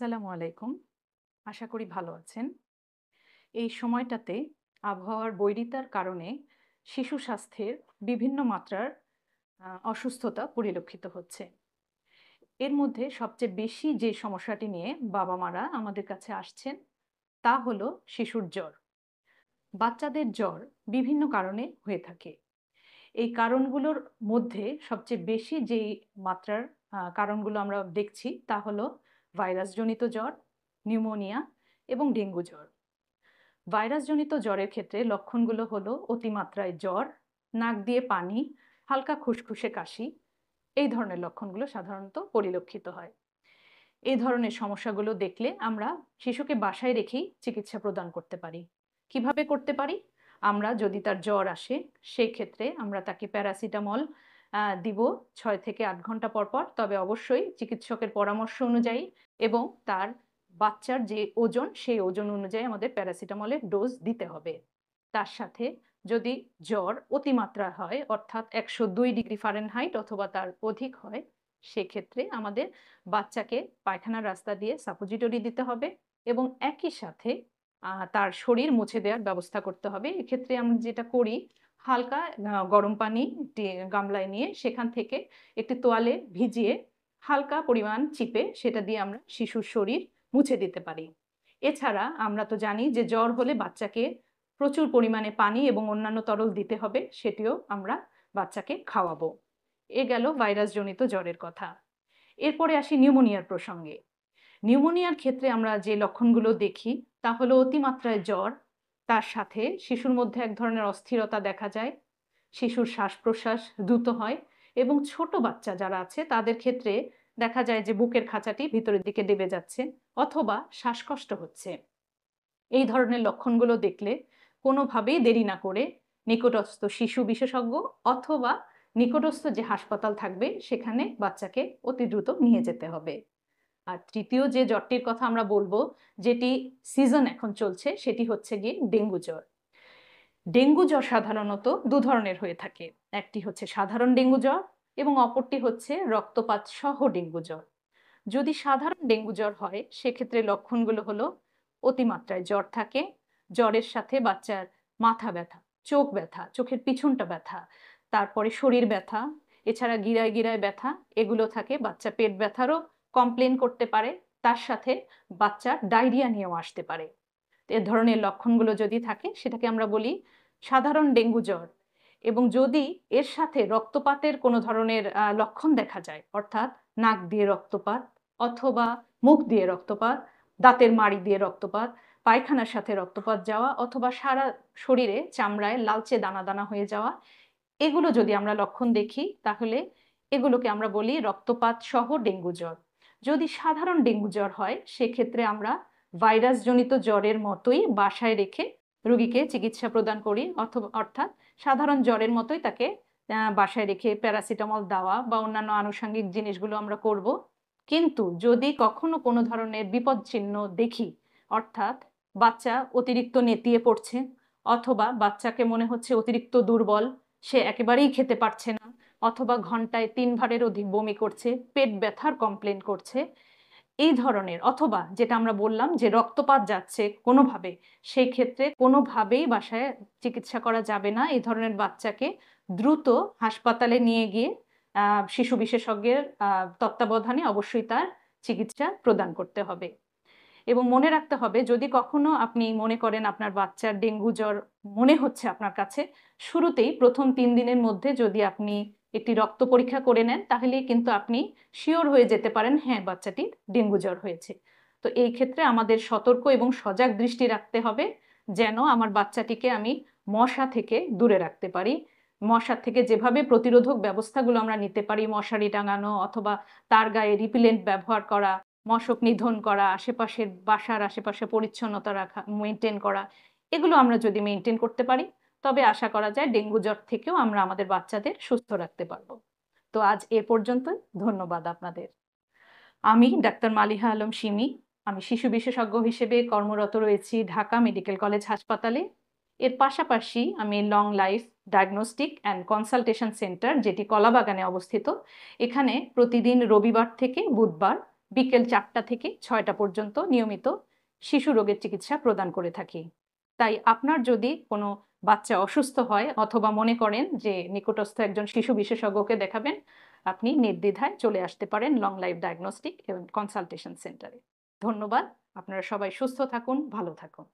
আসসালামু আলাইকুম। আশা করি ভালো আছেন। এই সময়টাতে আবহাওয়ার বৈরিতার কারণে শিশু স্বাস্থ্যের বিভিন্ন মাত্রার অসুস্থতা পরিলক্ষিত হচ্ছে। এর মধ্যে সবচেয়ে বেশি যে সমস্যাটি নিয়ে বাবা-মারা আমাদের কাছে আসছেন, তা হলো শিশুর জ্বর। বাচ্চাদের জ্বর বিভিন্ন কারণে হয়ে থাকে। এই কারণগুলোর মধ্যে সবচেয়ে বেশি যেই মাত্রার কারণগুলো আমরা দেখছি, তা হলো ভাইরাসজনিত জ্বর, নিউমোনিয়া এবং ডেঙ্গু জ্বর। ভাইরাসজনিত জ্বরের ক্ষেত্রে লক্ষণগুলো হলো অতিমাত্রায় জ্বর, নাক দিয়ে পানি, হালকা খুসখুসে কাশি। এই ধরনের লক্ষণগুলো সাধারণত পরিলক্ষিত হয়। এই ধরনের সমস্যাগুলো দেখলে আমরা শিশুকে বাসায় রেখেই চিকিৎসা প্রদান করতে পারি। কিভাবে করতে পারি? আমরা যদি তার জ্বর আসে, সেই ক্ষেত্রে আমরা তাকে প্যারাসিটামল দিব ৬ থেকে ৮ ঘন্টা পর পর। তবে অবশ্যই চিকিৎসকের পরামর্শ অনুযায়ী এবং তার বাচ্চার যে ওজন, সেই ওজন অনুযায়ী আমাদের প্যারাসিটামলের ডোজ দিতে হবে। তার সাথে যদি জ্বর অতিমাত্রা হয়, অর্থাৎ ১০২ ডিগ্রি ফারেনহাইট অথবা তার অধিক হয়, সেক্ষেত্রে আমাদের বাচ্চাকে পায়খানার রাস্তা দিয়ে সাপোজিটরি দিতে হবে এবং একই সাথে তার শরীর মুছে দেওয়ার ব্যবস্থা করতে হবে। এক্ষেত্রে আমরা যেটা করি, হালকা গরম পানি একটি গামলায় নিয়ে সেখান থেকে একটি তোয়ালে ভিজিয়ে হালকা পরিমাণ চিপে সেটা দিয়ে আমরা শিশুর শরীর মুছে দিতে পারি। এছাড়া আমরা তো জানি যে জ্বর হলে বাচ্চাকে প্রচুর পরিমাণে পানি এবং অন্যান্য তরল দিতে হবে, সেটিও আমরা বাচ্চাকে খাওয়াবো। এ গেল ভাইরাসজনিত জ্বরের কথা। এরপরে আসি নিউমোনিয়ার প্রসঙ্গে। নিউমোনিয়ার ক্ষেত্রে আমরা যে লক্ষণগুলো দেখি, তা হলো অতিমাত্রায় জ্বর, তার সাথে শিশুর মধ্যে এক ধরনের অস্থিরতা দেখা যায়, শিশুর শ্বাস-প্রশ্বাস দ্রুত হয় এবং ছোট বাচ্চা যারা আছে তাদের ক্ষেত্রে দেখা যায় যে বুকের খাঁচাটি ভিতরের দিকে দেবে যাচ্ছে অথবা শ্বাসকষ্ট হচ্ছে। এই ধরনের লক্ষণগুলো দেখলে কোনোভাবেই দেরি না করে নিকটস্থ শিশু বিশেষজ্ঞ অথবা নিকটস্থ যে হাসপাতাল থাকবে সেখানে বাচ্চাকে অতি দ্রুত নিয়ে যেতে হবে। আর তৃতীয় যে জ্বরটির কথা আমরা বলবো, যেটি সিজন এখন চলছে, সেটি হচ্ছে গিয়ে ডেঙ্গু জ্বর। ডেঙ্গু জ্বর সাধারণত দু ধরনের হয়ে থাকে। একটি হচ্ছে সাধারণ ডেঙ্গু জ্বর এবং অপরটি হচ্ছে রক্তপাত সহ ডেঙ্গু জ্বর। যদি সাধারণ ডেঙ্গু জ্বর হয়, সেক্ষেত্রে লক্ষণগুলো হলো অতিমাত্রায় জ্বর থাকে, জ্বরের সাথে বাচ্চার মাথা ব্যথা, চোখ ব্যথা, চোখের পিছনটা ব্যথা, তারপরে শরীর ব্যথা, এছাড়া গিরায় গিরায় ব্যথা, এগুলো থাকে। বাচ্চা পেট ব্যথারও কমপ্লেন করতে পারে, তার সাথে বাচ্চার ডায়রিয়া নিয়েও আসতে পারে। এ ধরনের লক্ষণগুলো যদি থাকে, সেটাকে আমরা বলি সাধারণ ডেঙ্গু জ্বর। এবং যদি এর সাথে রক্তপাতের কোনো ধরনের লক্ষণ দেখা যায়, অর্থাৎ নাক দিয়ে রক্তপাত অথবা মুখ দিয়ে রক্তপাত, দাঁতের মাড়ি দিয়ে রক্তপাত, পায়খানার সাথে রক্তপাত যাওয়া অথবা সারা শরীরে চামড়ায় লালচে দানা দানা হয়ে যাওয়া, এগুলো যদি আমরা লক্ষণ দেখি, তাহলে এগুলোকে আমরা বলি রক্তপাত সহ ডেঙ্গু জ্বর। যদি সাধারণ ডেঙ্গু জ্বর হয়, সেক্ষেত্রে আমরা ভাইরাসজনিত জ্বরের মতোই বাসায় রেখে রোগীকে চিকিৎসা প্রদান করি, অথবা অর্থাৎ সাধারণ জ্বরের মতোই তাকে বাসায় রেখে প্যারাসিটামল দেওয়া বা অন্যান্য আনুষঙ্গিক জিনিসগুলো আমরা করব। কিন্তু যদি কখনো কোনো ধরনের বিপদ চিহ্ন দেখি, অর্থাৎ বাচ্চা অতিরিক্ত নেতিয়ে পড়ছে অথবা বাচ্চাকে মনে হচ্ছে অতিরিক্ত দুর্বল, সে একেবারেই খেতে পারছে না অথবা ঘন্টায় ৩ বারের অধিক বমি করছে, পেট ব্যথার কমপ্লেন করছে, এই ধরনের, অথবা যেটা আমরা বললাম যে রক্তপাত যাচ্ছে কোনোভাবে, সেই ক্ষেত্রে কোনোভাবেই বাসায় চিকিৎসা করা যাবে না। এই ধরনের বাচ্চাকে দ্রুত হাসপাতালে নিয়ে গিয়ে শিশু বিশেষজ্ঞের তত্ত্বাবধানে অবশ্যই তার চিকিৎসা প্রদান করতে হবে। এবং মনে রাখতে হবে, যদি কখনো আপনি মনে করেন আপনার বাচ্চার ডেঙ্গু জ্বর মনে হচ্ছে আপনার কাছে, শুরুতেই প্রথম ৩ দিনের মধ্যে যদি আপনি একটি রক্ত পরীক্ষা করে নেন, তাহলেই কিন্তু আপনি শিওর হয়ে যেতে পারেন হ্যাঁ, বাচ্চাটির ডেঙ্গু জ্বর হয়েছে। তো এই ক্ষেত্রে আমাদের সতর্ক এবং সজাগ দৃষ্টি রাখতে হবে, যেন আমার বাচ্চাটিকে আমি মশা থেকে দূরে রাখতে পারি। মশার থেকে যেভাবে প্রতিরোধক ব্যবস্থাগুলো আমরা নিতে পারি, মশারি টাঙানো অথবা তার গায়ে রিপিলেন্ট ব্যবহার করা, মশক নিধন করা, আশেপাশের বাসার আশেপাশে পরিচ্ছন্নতা রাখা, মেনটেন করা, এগুলো আমরা যদি মেনটেন করতে পারি, তবে আশা করা যায় ডেঙ্গু জ্বর থেকেও আমরা আমাদের বাচ্চাদের সুস্থ রাখতে পারবো। তো আজ এ পর্যন্তই। ধন্যবাদ আপনাদের। আমি ডাক্তার মালিহা আলম সিমি। আমি শিশু বিশেষজ্ঞ হিসেবে কর্মরত রয়েছি ঢাকা মেডিকেল কলেজ হাসপাতালে। এর পাশাপাশি আমি long life diagnostic and consultation centre, যেটি কলাবাগানে অবস্থিত, এখানে প্রতিদিন রবিবার থেকে বুধবার বিকেল 4টা থেকে 6টা পর্যন্ত নিয়মিত শিশু রোগের চিকিৎসা প্রদান করে থাকি। তাই আপনার যদি কোনো বাচ্চা অসুস্থ হয় অথবা মনে করেন যে নিকটস্থ একজন শিশু বিশেষজ্ঞকে দেখাবেন, আপনি নির্দ্বিধায় চলে আসতে পারেন লং লাইফ ডায়াগনস্টিক এবং কনসালটেশন সেন্টারে। ধন্যবাদ। আপনারা সবাই সুস্থ থাকুন, ভালো থাকুন।